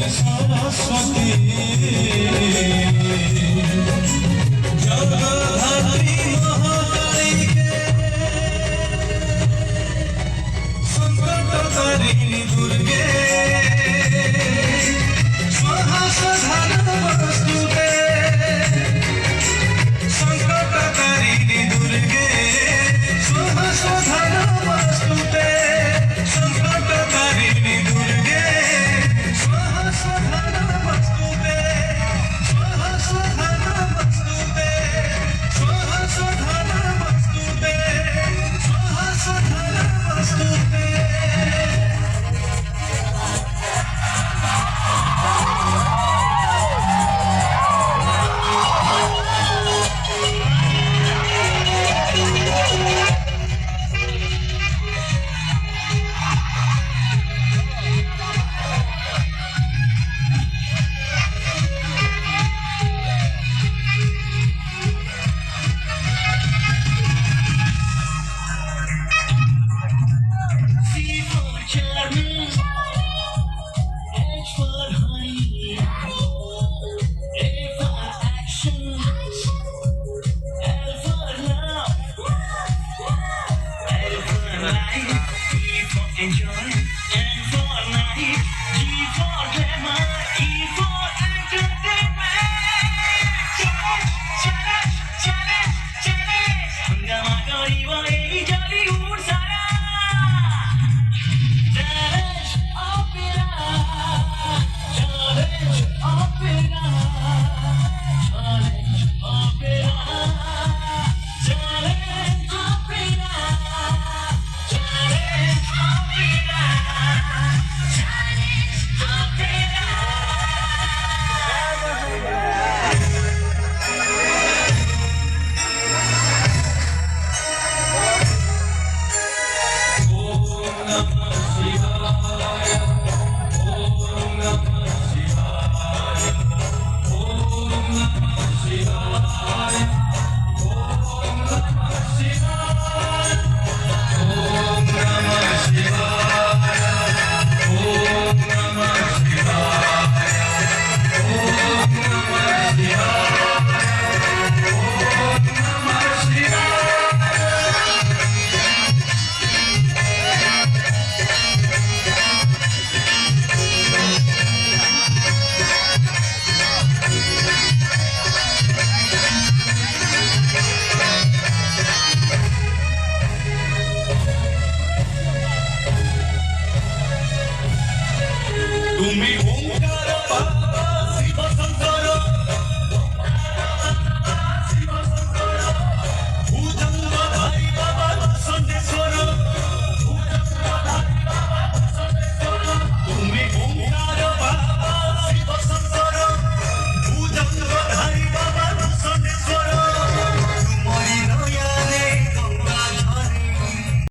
सरस्वती जगधात्री महाकाली संकटकारिणी दुर्गे स्वाहा सदा नमस्तुते संकटकारिणी दुर्गे स्वाहा सदा नमस्तुते संकटकारिणी दुर्गे स्वाहा सदा नमस्तुते स्वाहा सदा नमस्तुते स्वाहा सदा नमस्तुते स्वाहा सदा नमस्तुते Enjoy and for life, G for glamour, E for entertainment. Challenge, challenge, challenge. Hangama karibo ei Jollywood sara. Challenge opera, challenge opera, challenge opera, challenge opera. তুমি